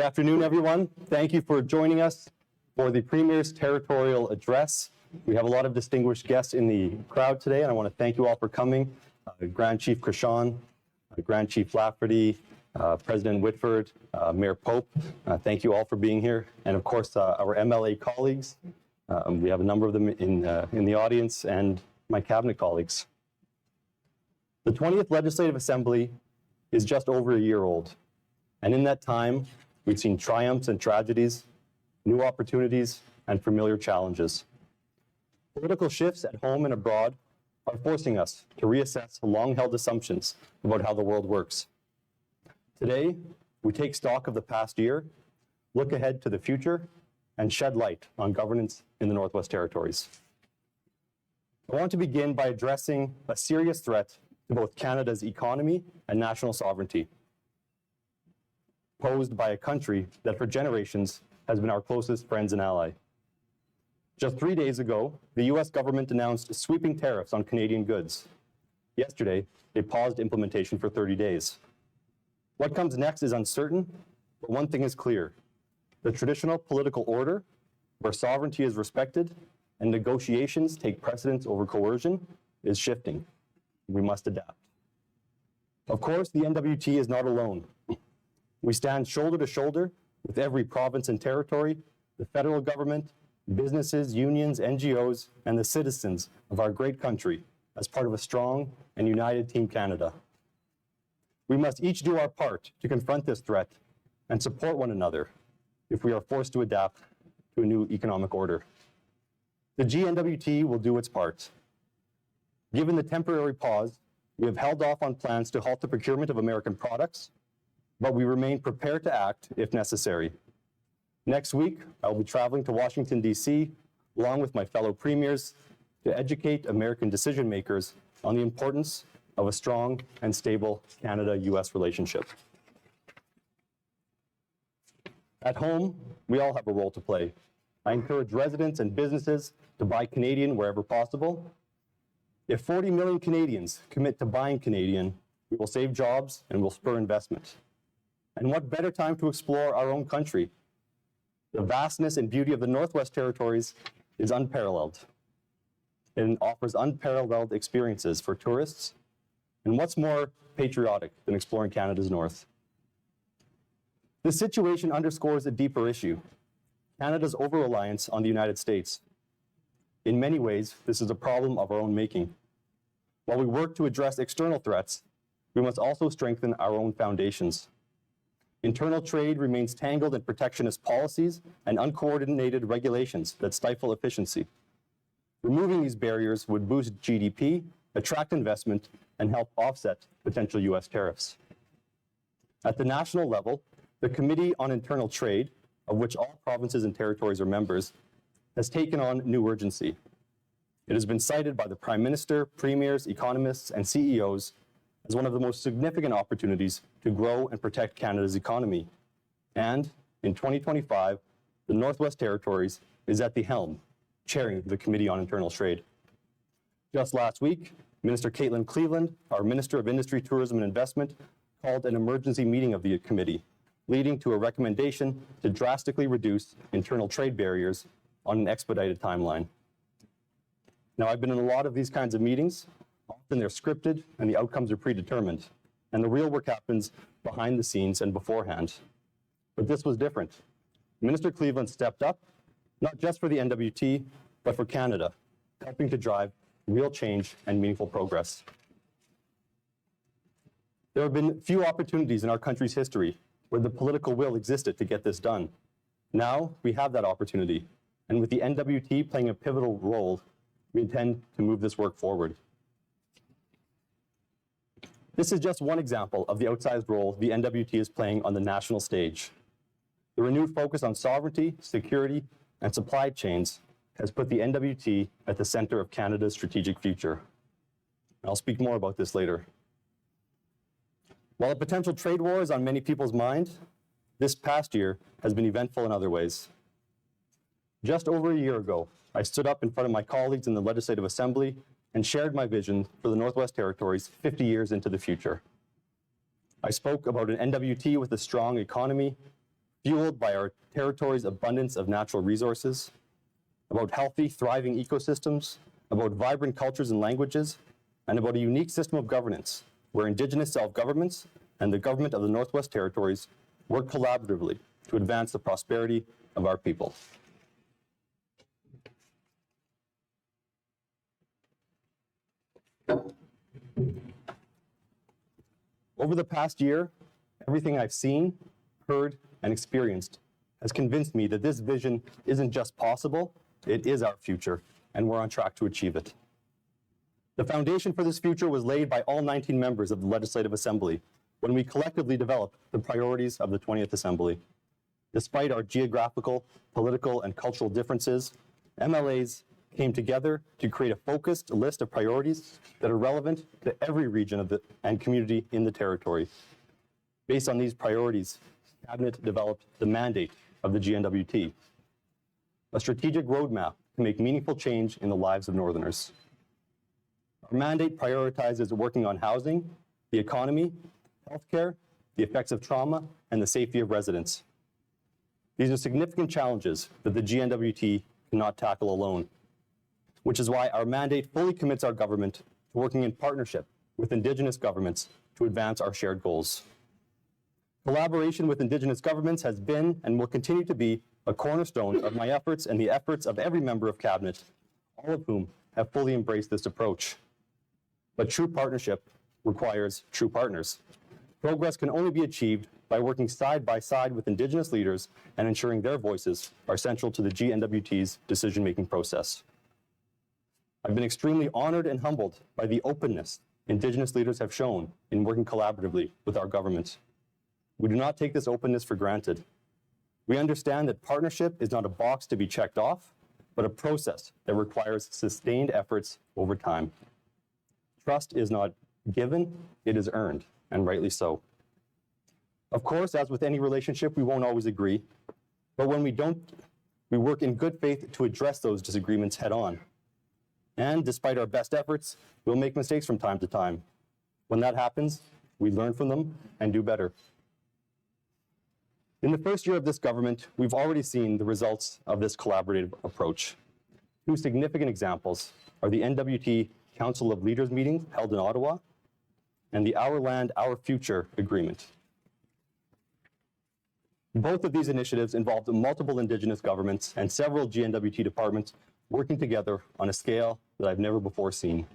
Good afternoon, everyone. Thank you for joining us for the Premier's Territorial Address. We have a lot of distinguished guests in the crowd today, and I want to thank you all for coming. Grand Chief Creshawn, Grand Chief Lafferty, President Whitford, Mayor Pope, thank you all for being here. And of course, our MLA colleagues. We have a number of them in the audience, and my cabinet colleagues. The 20th Legislative Assembly is just over a year old. And in that time, we've seen triumphs and tragedies, new opportunities, and familiar challenges. Political shifts at home and abroad are forcing us to reassess long-held assumptions about how the world works. Today, we take stock of the past year, look ahead to the future, and shed light on governance in the Northwest Territories. I want to begin by addressing a serious threat to both Canada's economy and national sovereignty, posed by a country that for generations has been our closest friends and ally. Just 3 days ago, the US government announced sweeping tariffs on Canadian goods. Yesterday, they paused implementation for 30 days. What comes next is uncertain, but one thing is clear. The traditional political order, where sovereignty is respected and negotiations take precedence over coercion, is shifting. We must adapt. Of course, the NWT is not alone. We stand shoulder to shoulder with every province and territory, the federal government, businesses, unions, NGOs, and the citizens of our great country as part of a strong and united Team Canada. We must each do our part to confront this threat and support one another if we are forced to adapt to a new economic order. The GNWT will do its part. Given the temporary pause, we have held off on plans to halt the procurement of American products, but we remain prepared to act if necessary. Next week, I will be traveling to Washington, D.C., along with my fellow premiers, to educate American decision makers on the importance of a strong and stable Canada-US relationship. At home, we all have a role to play. I encourage residents and businesses to buy Canadian wherever possible. If 40 million Canadians commit to buying Canadian, we will save jobs and will spur investment. And what better time to explore our own country? The vastness and beauty of the Northwest Territories is unparalleled. It offers unparalleled experiences for tourists. And what's more patriotic than exploring Canada's north? This situation underscores a deeper issue: Canada's over-reliance on the United States. In many ways, this is a problem of our own making. While we work to address external threats, we must also strengthen our own foundations. Internal trade remains tangled in protectionist policies and uncoordinated regulations that stifle efficiency. Removing these barriers would boost GDP, attract investment, and help offset potential US tariffs. At the national level, the Committee on Internal Trade, of which all provinces and territories are members, has taken on new urgency. It has been cited by the Prime Minister, premiers, economists, and CEOs as one of the most significant opportunities to grow and protect Canada's economy. And in 2025, the Northwest Territories is at the helm, chairing the Committee on Internal Trade. Just last week, Minister Caitlin Cleveland, our Minister of Industry, Tourism and Investment, called an emergency meeting of the committee, leading to a recommendation to drastically reduce internal trade barriers on an expedited timeline. Now, I've been in a lot of these kinds of meetings. Often they're scripted and the outcomes are predetermined, and the real work happens behind the scenes and beforehand. But this was different. Minister Cleveland stepped up, not just for the NWT, but for Canada, helping to drive real change and meaningful progress. There have been few opportunities in our country's history where the political will existed to get this done. Now we have that opportunity, and with the NWT playing a pivotal role, we intend to move this work forward. This is just one example of the outsized role the NWT is playing on the national stage. The renewed focus on sovereignty, security, and supply chains has put the NWT at the center of Canada's strategic future. I'll speak more about this later. While a potential trade war is on many people's mind, this past year has been eventful in other ways. Just over a year ago, I stood up in front of my colleagues in the Legislative Assembly and shared my vision for the Northwest Territories 50 years into the future. I spoke about an NWT with a strong economy, fueled by our territory's abundance of natural resources, about healthy, thriving ecosystems, about vibrant cultures and languages, and about a unique system of governance where Indigenous self-governments and the government of the Northwest Territories work collaboratively to advance the prosperity of our people. Over the past year, everything I've seen, heard, and experienced has convinced me that this vision isn't just possible, it is our future, and we're on track to achieve it. The foundation for this future was laid by all 19 members of the Legislative Assembly when we collectively developed the priorities of the 20th Assembly. Despite our geographical, political, and cultural differences, MLAs came together to create a focused list of priorities that are relevant to every region and community in the territory. Based on these priorities, Cabinet developed the mandate of the GNWT, a strategic roadmap to make meaningful change in the lives of Northerners. Our mandate prioritizes working on housing, the economy, healthcare, the effects of trauma, and the safety of residents. These are significant challenges that the GNWT cannot tackle alone, which is why our mandate fully commits our government to working in partnership with Indigenous governments to advance our shared goals. Collaboration with Indigenous governments has been and will continue to be a cornerstone of my efforts and the efforts of every member of Cabinet, all of whom have fully embraced this approach. But true partnership requires true partners. Progress can only be achieved by working side by side with Indigenous leaders and ensuring their voices are central to the GNWT's decision-making process. I've been extremely honored and humbled by the openness Indigenous leaders have shown in working collaboratively with our government. We do not take this openness for granted. We understand that partnership is not a box to be checked off, but a process that requires sustained efforts over time. Trust is not given, it is earned, and rightly so. Of course, as with any relationship, we won't always agree, but when we don't, we work in good faith to address those disagreements head on. And despite our best efforts, we'll make mistakes from time to time. When that happens, we learn from them and do better. In the first year of this government, we've already seen the results of this collaborative approach. Two significant examples are the NWT Council of Leaders meetings held in Ottawa and the Our Land, Our Future agreement. Both of these initiatives involved multiple Indigenous governments and several GNWT departments working together on a scale that I've never before seen.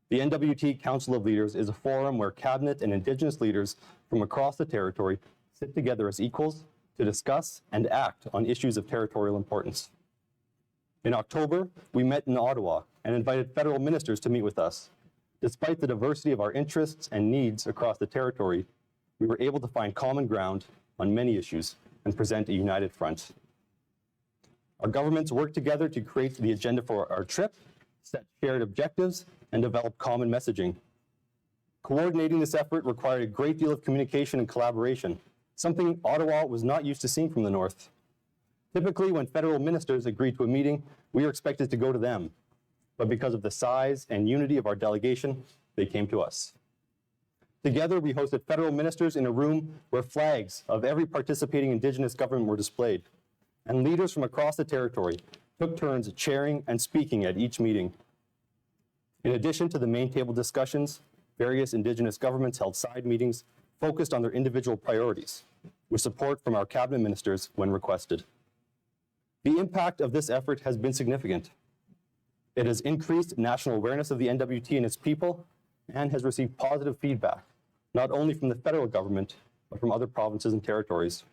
The NWT Council of Leaders is a forum where Cabinet and Indigenous leaders from across the territory sit together as equals to discuss and act on issues of territorial importance. In October, we met in Ottawa and invited federal ministers to meet with us. Despite the diversity of our interests and needs across the territory, we were able to find common ground on many issues and present a united front. Our governments worked together to create the agenda for our trip, set shared objectives, and develop common messaging. Coordinating this effort required a great deal of communication and collaboration, something Ottawa was not used to seeing from the North. Typically, when federal ministers agreed to a meeting, we were expected to go to them. But because of the size and unity of our delegation, they came to us. Together, we hosted federal ministers in a room where flags of every participating Indigenous government were displayed, and leaders from across the territory took turns chairing and speaking at each meeting. In addition to the main table discussions, various Indigenous governments held side meetings focused on their individual priorities, with support from our cabinet ministers when requested. The impact of this effort has been significant. It has increased national awareness of the NWT and its people, and has received positive feedback, not only from the federal government, but from other provinces and territories.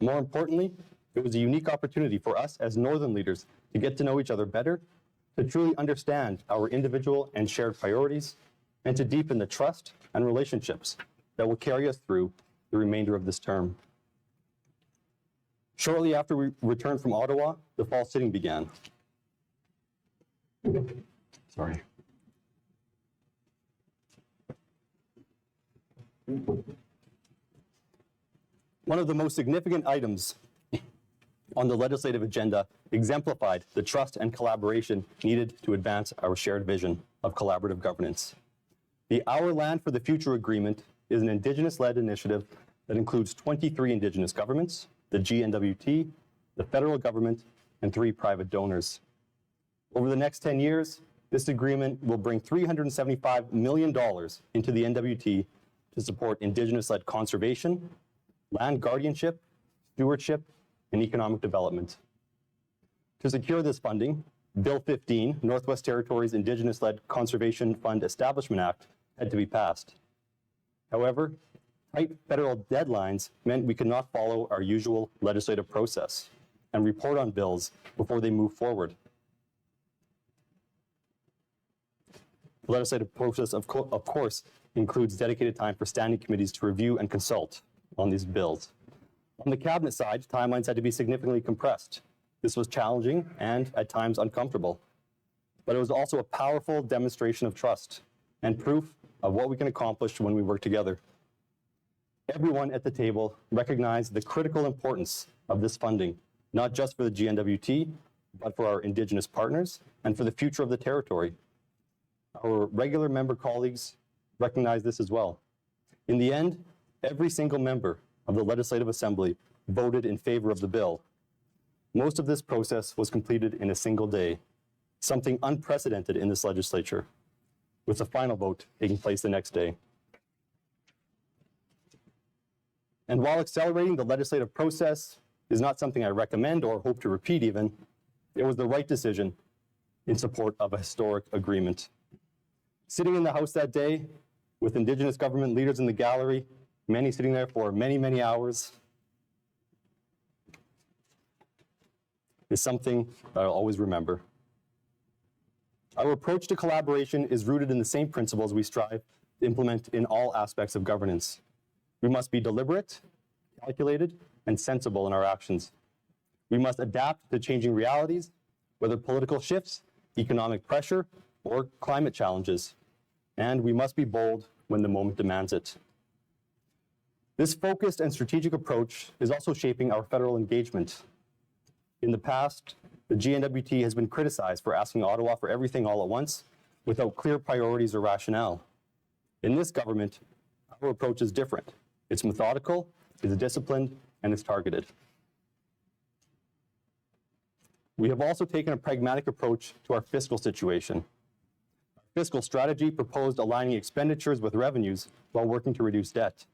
More importantly, it was a unique opportunity for us as Northern leaders to get to know each other better, to truly understand our individual and shared priorities, and to deepen the trust and relationships that will carry us through the remainder of this term. Shortly after we returned from Ottawa, the fall sitting began. Sorry. One of the most significant items on the legislative agenda exemplified the trust and collaboration needed to advance our shared vision of collaborative governance. The Our Land for the Future agreement is an Indigenous-led initiative that includes 23 Indigenous governments, the GNWT, the federal government, and 3 private donors. Over the next 10 years, this agreement will bring $375 million into the NWT to support Indigenous-led conservation, land guardianship, stewardship, and economic development. To secure this funding, Bill 15, Northwest Territories Indigenous-led Conservation Fund Establishment Act, had to be passed. However, tight federal deadlines meant we could not follow our usual legislative process and report on bills before they move forward. The legislative process, of course, includes dedicated time for standing committees to review and consult on these bills. On the cabinet side, timelines had to be significantly compressed. This was challenging and, at times, uncomfortable. But it was also a powerful demonstration of trust and proof of what we can accomplish when we work together. Everyone at the table recognized the critical importance of this funding, not just for the GNWT, but for our Indigenous partners and for the future of the territory. Our regular member colleagues recognize this as well. In the end, every single member of the Legislative Assembly voted in favor of the bill. Most of this process was completed in a single day, something unprecedented in this legislature, with the final vote taking place the next day. And while accelerating the legislative process is not something I recommend or hope to repeat even, it was the right decision in support of a historic agreement. Sitting in the House that day with Indigenous government leaders in the gallery, many sitting there for many, many hours, is something that I'll always remember. Our approach to collaboration is rooted in the same principles we strive to implement in all aspects of governance. We must be deliberate, calculated, and sensible in our actions. We must adapt to changing realities, whether political shifts, economic pressure, or climate challenges. And we must be bold when the moment demands it. This focused and strategic approach is also shaping our federal engagement. In the past, the GNWT has been criticized for asking Ottawa for everything all at once without clear priorities or rationale. In this government, our approach is different. It's methodical, it's disciplined, and it's targeted. We have also taken a pragmatic approach to our fiscal situation. Our fiscal strategy proposed aligning expenditures with revenues while working to reduce debt.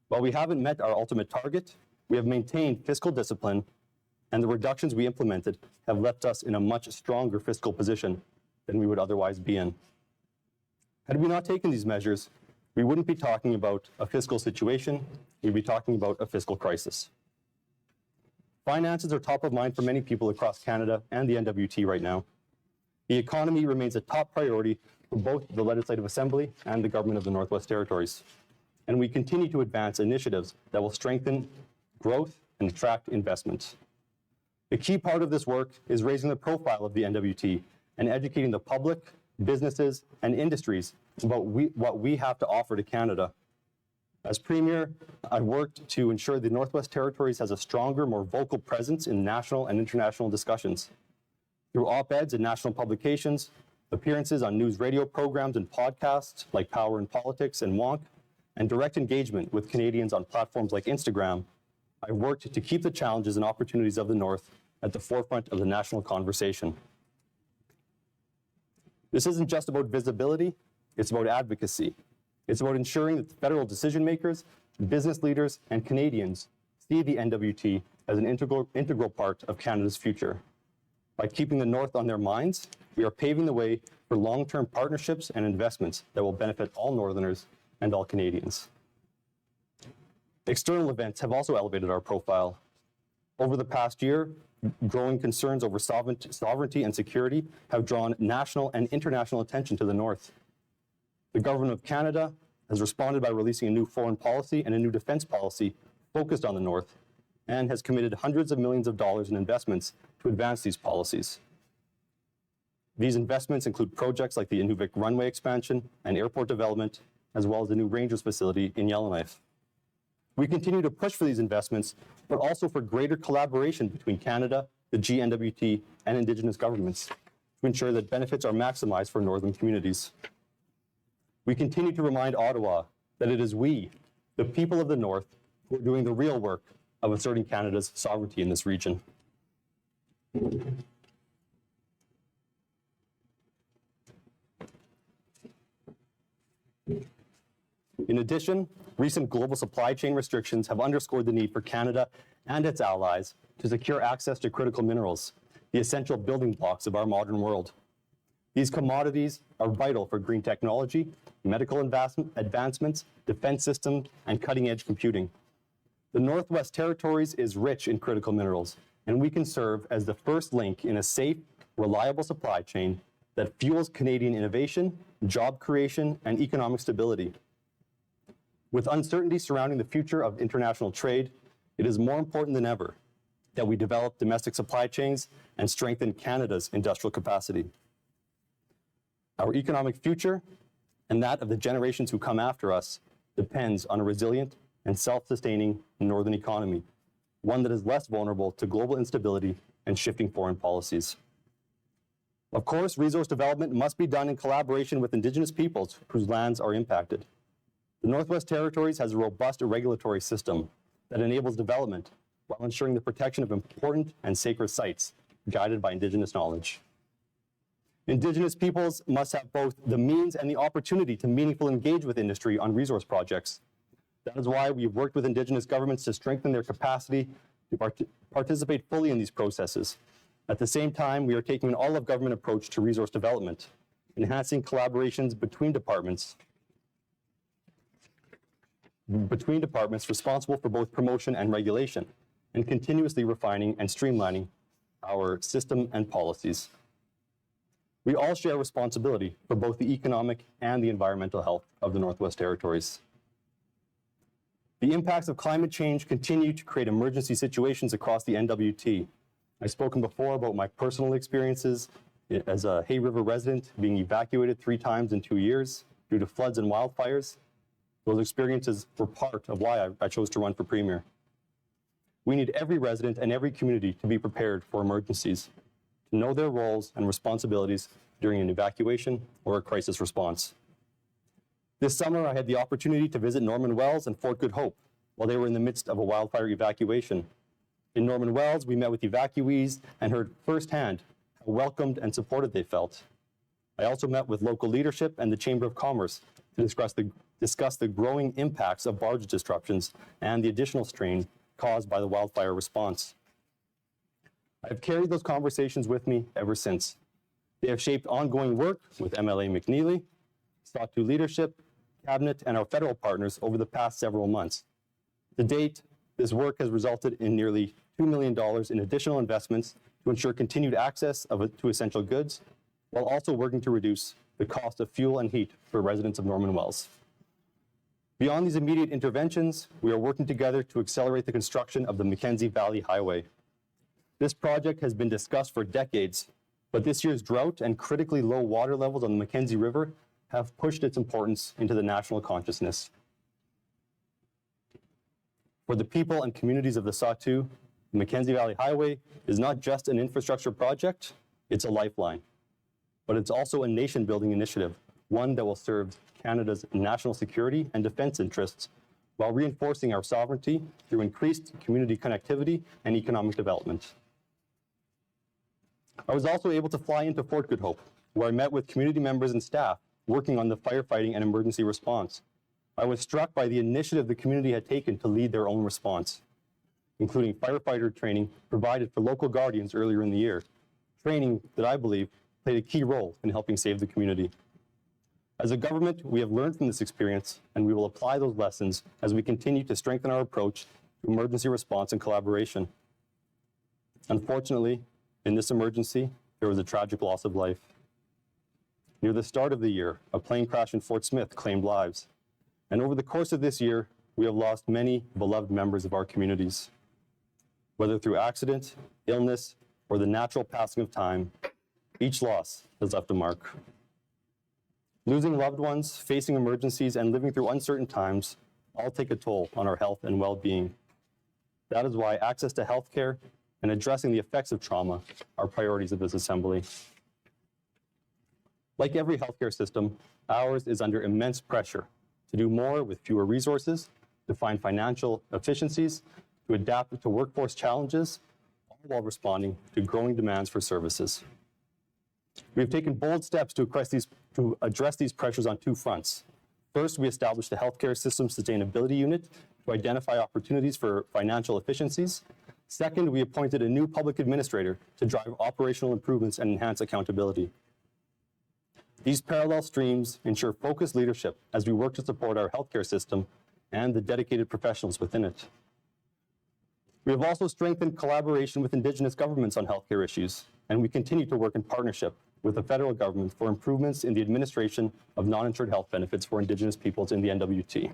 While we haven't met our ultimate target, we have maintained fiscal discipline, and the reductions we implemented have left us in a much stronger fiscal position than we would otherwise be in. Had we not taken these measures, we wouldn't be talking about a fiscal situation, we'd be talking about a fiscal crisis. Finances are top of mind for many people across Canada and the NWT right now. The economy remains a top priority for both the Legislative Assembly and the Government of the Northwest Territories. And we continue to advance initiatives that will strengthen growth and attract investment. A key part of this work is raising the profile of the NWT and educating the public, businesses, and industries about what we have to offer to Canada. As Premier, I worked to ensure the Northwest Territories has a stronger, more vocal presence in national and international discussions. Through op-eds in national publications, appearances on news radio programs and podcasts like Power in Politics and Wonk, and direct engagement with Canadians on platforms like Instagram, I worked to keep the challenges and opportunities of the North at the forefront of the national conversation. This isn't just about visibility, it's about advocacy. It's about ensuring that federal decision makers, business leaders, and Canadians see the NWT as an integral part of Canada's future. By keeping the North on their minds, we are paving the way for long-term partnerships and investments that will benefit all Northerners and all Canadians. External events have also elevated our profile. Over the past year, growing concerns over sovereignty and security have drawn national and international attention to the North. The Government of Canada has responded by releasing a new foreign policy and a new defense policy focused on the North, and has committed hundreds of millions of dollars in investments to advance these policies. These investments include projects like the Inuvik runway expansion and airport development, as well as the new Rangers facility in Yellowknife. We continue to push for these investments, but also for greater collaboration between Canada, the GNWT, and Indigenous governments to ensure that benefits are maximized for Northern communities. We continue to remind Ottawa that it is we, the people of the North, who are doing the real work of asserting Canada's sovereignty in this region. In addition, recent global supply chain restrictions have underscored the need for Canada and its allies to secure access to critical minerals, the essential building blocks of our modern world. These commodities are vital for green technology, medical advancements, defense systems, and cutting-edge computing. The Northwest Territories is rich in critical minerals, and we can serve as the first link in a safe, reliable supply chain that fuels Canadian innovation, job creation, and economic stability. With uncertainty surrounding the future of international trade, it is more important than ever that we develop domestic supply chains and strengthen Canada's industrial capacity. Our economic future and that of the generations who come after us depends on a resilient and self-sustaining northern economy, one that is less vulnerable to global instability and shifting foreign policies. Of course, resource development must be done in collaboration with Indigenous peoples whose lands are impacted. The Northwest Territories has a robust regulatory system that enables development while ensuring the protection of important and sacred sites guided by Indigenous knowledge. Indigenous peoples must have both the means and the opportunity to meaningfully engage with industry on resource projects. That is why we've worked with Indigenous governments to strengthen their capacity to participate fully in these processes. At the same time, we are taking an all-of-government approach to resource development, enhancing collaborations between departments responsible for both promotion and regulation, and continuously refining and streamlining our system and policies. We all share responsibility for both the economic and the environmental health of the Northwest Territories. The impacts of climate change continue to create emergency situations across the NWT. I've spoken before about my personal experiences as a Hay River resident being evacuated 3 times in 2 years due to floods and wildfires. Those experiences were part of why I chose to run for Premier. We need every resident and every community to be prepared for emergencies, to know their roles and responsibilities during an evacuation or a crisis response. This summer, I had the opportunity to visit Norman Wells and Fort Good Hope while they were in the midst of a wildfire evacuation. In Norman Wells, we met with evacuees and heard firsthand how welcomed and supported they felt. I also met with local leadership and the Chamber of Commerce to discuss the growing impacts of barge disruptions and the additional strain caused by the wildfire response. I've carried those conversations with me ever since. They have shaped ongoing work with MLA McNeely, SOT2 leadership, Cabinet, and our federal partners over the past several months. To date, this work has resulted in nearly $2 million in additional investments to ensure continued access to essential goods, while also working to reduce the cost of fuel and heat for residents of Norman Wells. Beyond these immediate interventions, we are working together to accelerate the construction of the Mackenzie Valley Highway. This project has been discussed for decades, but this year's drought and critically low water levels on the Mackenzie River have pushed its importance into the national consciousness. For the people and communities of the SOT2, the Mackenzie Valley Highway is not just an infrastructure project, it's a lifeline. But it's also a nation-building initiative, one that will serve Canada's national security and defense interests while reinforcing our sovereignty through increased community connectivity and economic development. I was also able to fly into Fort Good Hope, where I met with community members and staff working on the firefighting and emergency response. I was struck by the initiative the community had taken to lead their own response, including firefighter training provided for local guardians earlier in the year, training that I believe played a key role in helping save the community. As a government, we have learned from this experience, and we will apply those lessons as we continue to strengthen our approach to emergency response and collaboration. Unfortunately, in this emergency, there was a tragic loss of life. Near the start of the year, a plane crash in Fort Smith claimed lives. And over the course of this year, we have lost many beloved members of our communities. Whether through accident, illness, or the natural passing of time, each loss has left a mark. Losing loved ones, facing emergencies, and living through uncertain times all take a toll on our health and well-being. That is why access to healthcare and addressing the effects of trauma are priorities of this Assembly. Like every healthcare system, ours is under immense pressure to do more with fewer resources to find financial efficiencies, to adapt to workforce challenges, all while responding to growing demands for services. We have taken bold steps to address these pressures on two fronts. First, we established the Healthcare System Sustainability Unit to identify opportunities for financial efficiencies. Second, we appointed a new public administrator to drive operational improvements and enhance accountability. These parallel streams ensure focused leadership as we work to support our healthcare system and the dedicated professionals within it. We have also strengthened collaboration with Indigenous governments on healthcare issues, and we continue to work in partnership with the federal government for improvements in the administration of non-insured health benefits for Indigenous peoples in the NWT.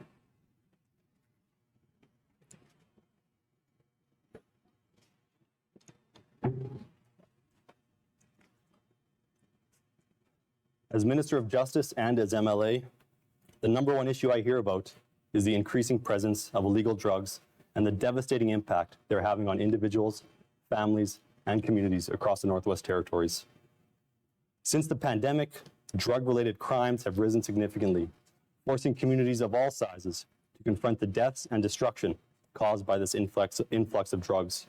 As Minister of Justice and as MLA, the number one issue I hear about is the increasing presence of illegal drugs and the devastating impact they're having on individuals, families, and communities across the Northwest Territories. Since the pandemic, drug-related crimes have risen significantly, forcing communities of all sizes to confront the deaths and destruction caused by this influx of drugs.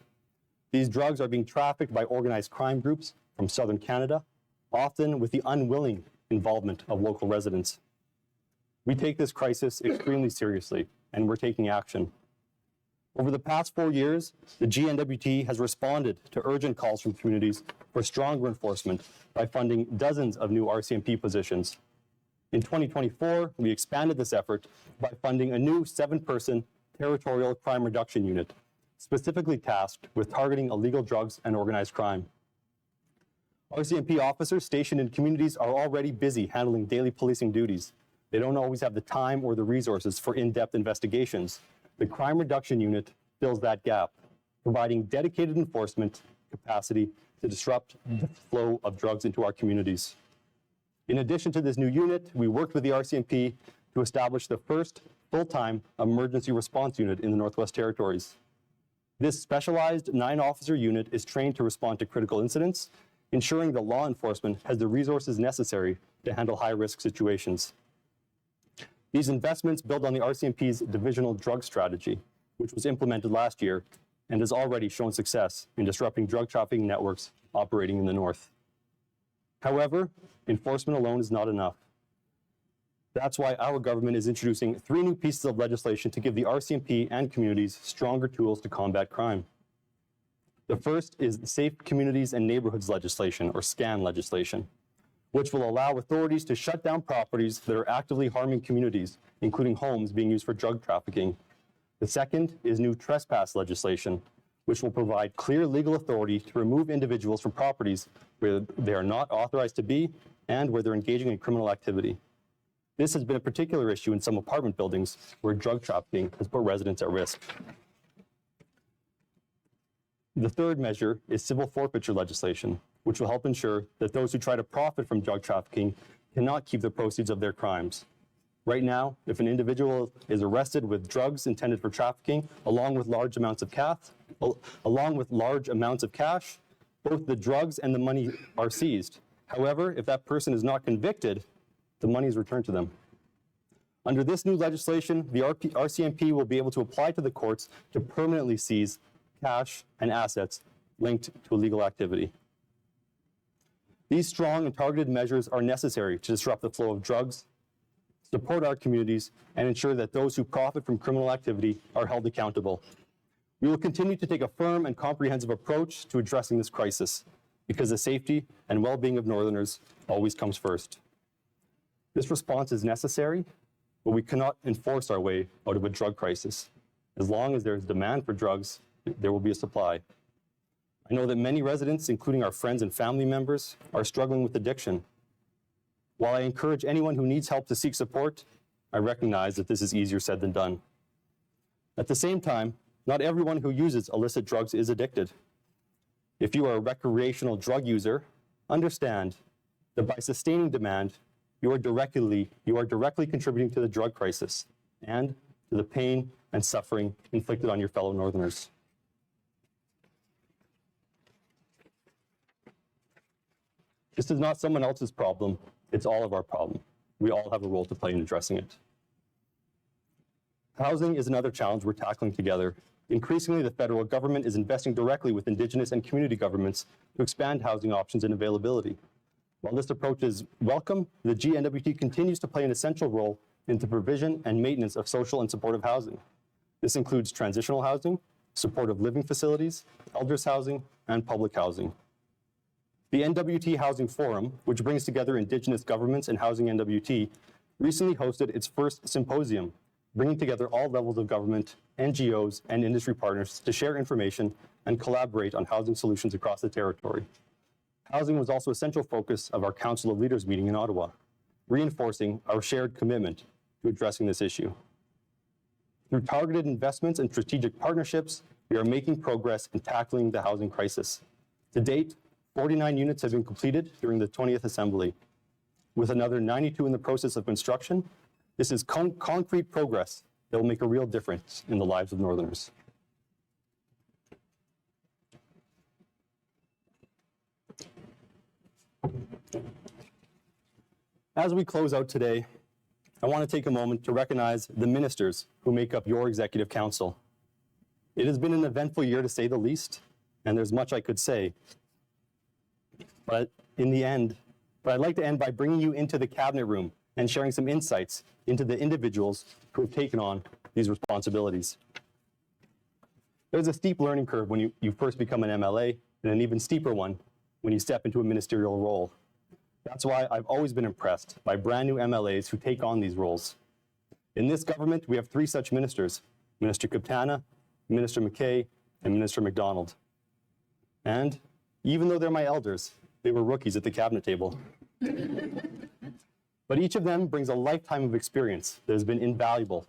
These drugs are being trafficked by organized crime groups from southern Canada, often with the unwilling involvement of local residents. We take this crisis extremely seriously, and we're taking action. Over the past 4 years, the GNWT has responded to urgent calls from communities for stronger enforcement by funding dozens of new RCMP positions. In 2024, we expanded this effort by funding a new 7-person Territorial Crime Reduction Unit, specifically tasked with targeting illegal drugs and organized crime. RCMP officers stationed in communities are already busy handling daily policing duties. They don't always have the time or the resources for in-depth investigations. The Crime Reduction Unit fills that gap, providing dedicated enforcement capacity to disrupt the flow of drugs into our communities. In addition to this new unit, we worked with the RCMP to establish the first full-time emergency response unit in the Northwest Territories. This specialized 9-officer unit is trained to respond to critical incidents, ensuring that law enforcement has the resources necessary to handle high-risk situations. These investments build on the RCMP's divisional drug strategy, which was implemented last year and has already shown success in disrupting drug trafficking networks operating in the north. However, enforcement alone is not enough. That's why our government is introducing 3 new pieces of legislation to give the RCMP and communities stronger tools to combat crime. The first is the Safe Communities and Neighborhoods legislation, or SCAN legislation, which will allow authorities to shut down properties that are actively harming communities, including homes being used for drug trafficking. The second is new trespass legislation, which will provide clear legal authority to remove individuals from properties where they are not authorized to be and where they're engaging in criminal activity. This has been a particular issue in some apartment buildings where drug trafficking has put residents at risk. The third measure is civil forfeiture legislation, which will help ensure that those who try to profit from drug trafficking cannot keep the proceeds of their crimes. Right now, if an individual is arrested with drugs intended for trafficking, along with large amounts of cash, both the drugs and the money are seized. However, if that person is not convicted, the money is returned to them. Under this new legislation, the RCMP will be able to apply to the courts to permanently seize cash and assets linked to illegal activity. These strong and targeted measures are necessary to disrupt the flow of drugs, support our communities, and ensure that those who profit from criminal activity are held accountable. We will continue to take a firm and comprehensive approach to addressing this crisis, because the safety and well-being of Northerners always comes first. This response is necessary, but we cannot enforce our way out of a drug crisis. As long as there is demand for drugs, there will be a supply. I know that many residents, including our friends and family members, are struggling with addiction. While I encourage anyone who needs help to seek support, I recognize that this is easier said than done. At the same time, not everyone who uses illicit drugs is addicted. If you are a recreational drug user, understand that by sustaining demand, you are directly contributing to the drug crisis and to the pain and suffering inflicted on your fellow Northerners. This is not someone else's problem, it's all of our problem. We all have a role to play in addressing it. Housing is another challenge we're tackling together. Increasingly, the federal government is investing directly with Indigenous and community governments to expand housing options and availability. While this approach is welcome, the GNWT continues to play an essential role in the provision and maintenance of social and supportive housing. This includes transitional housing, supportive living facilities, elders housing, and public housing. The NWT Housing Forum, which brings together Indigenous governments and housing NWT, recently hosted its first symposium, bringing together all levels of government, NGOs, and industry partners to share information and collaborate on housing solutions across the territory. Housing was also a central focus of our Council of Leaders meeting in Ottawa, reinforcing our shared commitment to addressing this issue. Through targeted investments and strategic partnerships, we are making progress in tackling the housing crisis. To date, 49 units have been completed during the 20th Assembly. With another 92 in the process of construction, this is concrete progress that will make a real difference in the lives of Northerners. As we close out today, I want to take a moment to recognize the ministers who make up your Executive Council. It has been an eventful year to say the least, and there's much I could say. But I'd like to end by bringing you into the cabinet room and sharing some insights into the individuals who have taken on these responsibilities. There's a steep learning curve when you first become an MLA, and an even steeper one when you step into a ministerial role. That's why I've always been impressed by brand new MLAs who take on these roles. In this government, we have 3 such ministers: Minister Kaptana, Minister McKay, and Minister MacDonald. And even though they're my elders, they were rookies at the cabinet table. But each of them brings a lifetime of experience that has been invaluable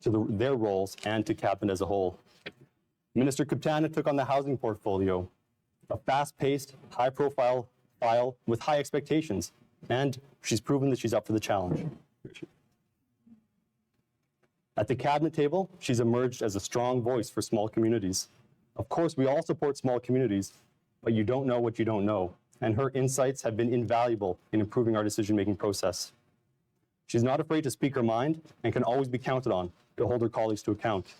to their roles and to cabinet as a whole. Minister Kaptana took on the housing portfolio, a fast-paced, high-profile file with high expectations, and she's proven that she's up for the challenge. At the cabinet table, she's emerged as a strong voice for small communities. Of course, we all support small communities, but you don't know what you don't know, and her insights have been invaluable in improving our decision-making process. She's not afraid to speak her mind and can always be counted on to hold her colleagues to account.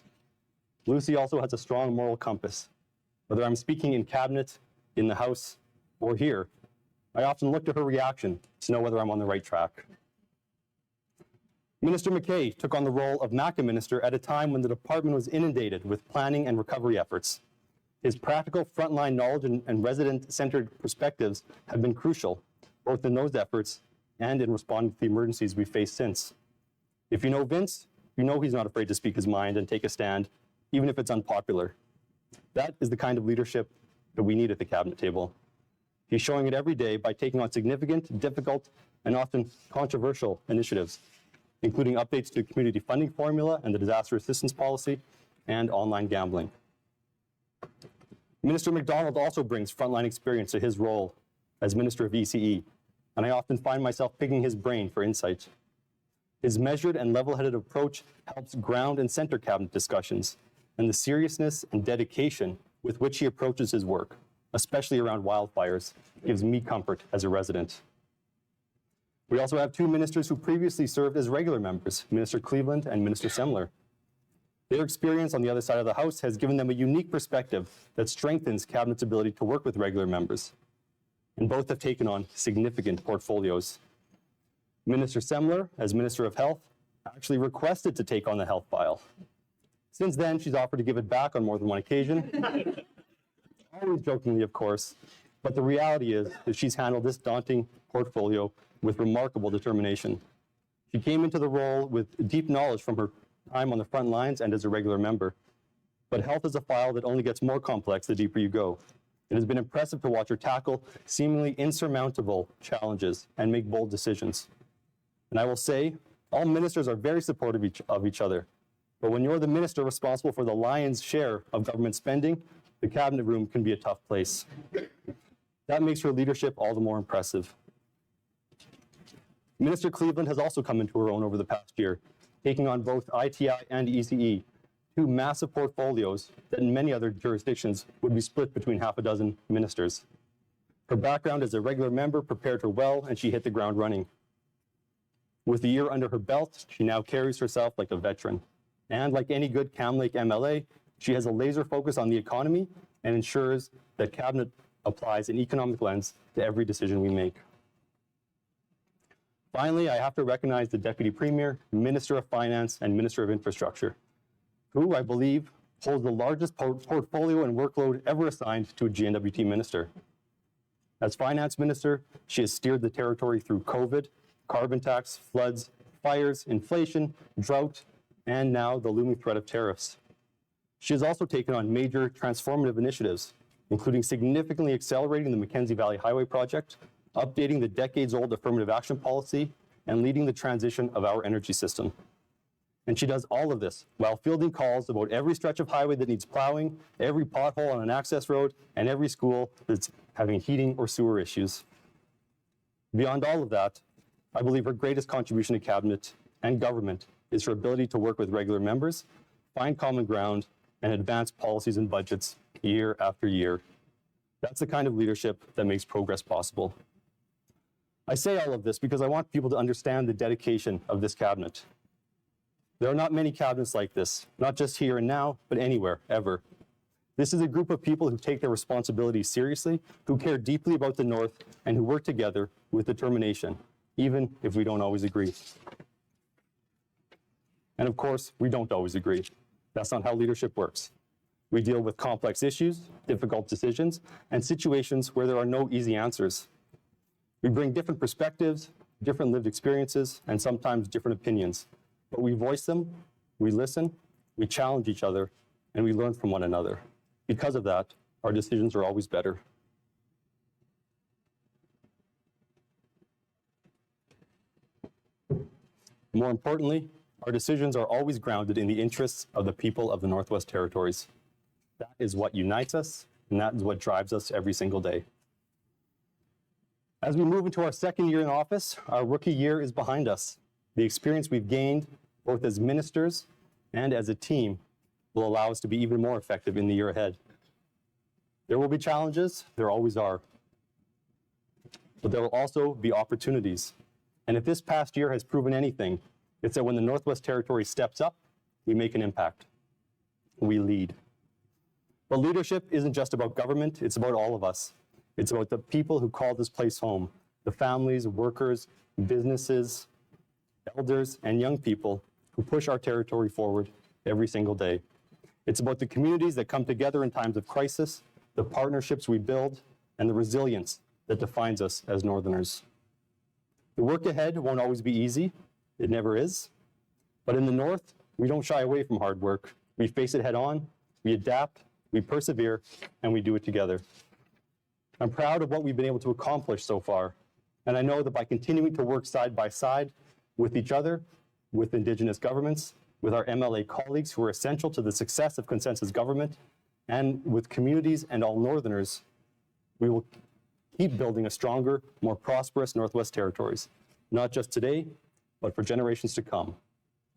Lucy also has a strong moral compass. Whether I'm speaking in cabinet, in the House, or here, I often look to her reaction to know whether I'm on the right track. Minister McKay took on the role of MACA Minister at a time when the department was inundated with planning and recovery efforts. His practical frontline knowledge and resident-centered perspectives have been crucial, both in those efforts and in responding to the emergencies we've faced since. If you know Vince, you know he's not afraid to speak his mind and take a stand, even if it's unpopular. That is the kind of leadership that we need at the cabinet table. He's showing it every day by taking on significant, difficult, and often controversial initiatives, including updates to the community funding formula and the disaster assistance policy and online gambling. Minister MacDonald also brings frontline experience to his role as Minister of ECE, and I often find myself picking his brain for insight. His measured and level-headed approach helps ground and center cabinet discussions, and the seriousness and dedication with which he approaches his work, especially around wildfires, gives me comfort as a resident. We also have 2 ministers who previously served as regular members, Minister Cleveland and Minister Semler. Their experience on the other side of the House has given them a unique perspective that strengthens Cabinet's ability to work with regular members, and both have taken on significant portfolios. Minister Semler, as Minister of Health, actually requested to take on the health file. Since then, she's offered to give it back on more than one occasion. Always jokingly, of course, but the reality is that she's handled this daunting portfolio with remarkable determination. She came into the role with deep knowledge from her time on the front lines and as a regular member. But health is a file that only gets more complex the deeper you go. It has been impressive to watch her tackle seemingly insurmountable challenges and make bold decisions. And I will say, all ministers are very supportive of each other. But when you're the minister responsible for the lion's share of government spending, the cabinet room can be a tough place. That makes her leadership all the more impressive. Minister Cleveland has also come into her own over the past year, taking on both ITI and ECE, 2 massive portfolios that in many other jurisdictions would be split between half a dozen ministers. Her background as a regular member prepared her well, and she hit the ground running. With a year under her belt, she now carries herself like a veteran, And like any good Cam Lake MLA, she has a laser focus on the economy and ensures that Cabinet applies an economic lens to every decision we make. Finally, I have to recognize the Deputy Premier, Minister of Finance, and Minister of Infrastructure, who I believe holds the largest portfolio and workload ever assigned to a GNWT minister. As Finance Minister, she has steered the territory through COVID, carbon tax, floods, fires, inflation, drought, and now the looming threat of tariffs. She has also taken on major transformative initiatives, including significantly accelerating the Mackenzie Valley Highway project, updating the decades-old affirmative action policy, and leading the transition of our energy system. And she does all of this while fielding calls about every stretch of highway that needs plowing, every pothole on an access road, and every school that's having heating or sewer issues. Beyond all of that, I believe her greatest contribution to Cabinet and government is her ability to work with regular members, find common ground, and advance policies and budgets year after year. That's the kind of leadership that makes progress possible. I say all of this because I want people to understand the dedication of this Cabinet. There are not many cabinets like this, not just here and now, but anywhere, ever. This is a group of people who take their responsibilities seriously, who care deeply about the North, and who work together with determination, even if we don't always agree. And of course, we don't always agree. That's not how leadership works. We deal with complex issues, difficult decisions, and situations where there are no easy answers. We bring different perspectives, different lived experiences, and sometimes different opinions. But we voice them, we listen, we challenge each other, and we learn from one another. Because of that, our decisions are always better. More importantly, our decisions are always grounded in the interests of the people of the Northwest Territories. That is what unites us, and that is what drives us every single day. As we move into our second year in office, our rookie year is behind us. The experience we've gained, both as ministers and as a team, will allow us to be even more effective in the year ahead. There will be challenges, there always are. But there will also be opportunities. And if this past year has proven anything, it's that when the Northwest Territory steps up, we make an impact. We lead. But leadership isn't just about government, it's about all of us. It's about the people who call this place home, the families, workers, businesses, elders, and young people who push our territory forward every single day. It's about the communities that come together in times of crisis, the partnerships we build, and the resilience that defines us as Northerners. The work ahead won't always be easy. It never is. But in the North, we don't shy away from hard work. We face it head on, we adapt, we persevere, and we do it together. I'm proud of what we've been able to accomplish so far, and I know that by continuing to work side by side with each other, with Indigenous governments, with our MLA colleagues who are essential to the success of consensus government, and with communities and all Northerners, we will keep building a stronger, more prosperous Northwest Territories, not just today, but for generations to come.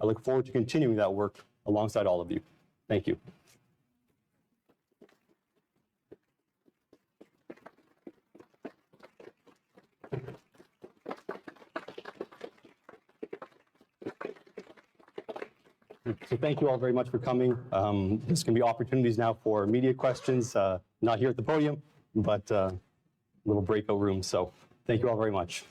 I look forward to continuing that work alongside all of you. Thank you. So thank you all very much for coming. There's going to be opportunities now for media questions, not here at the podium, but little breakout rooms. So thank you all very much.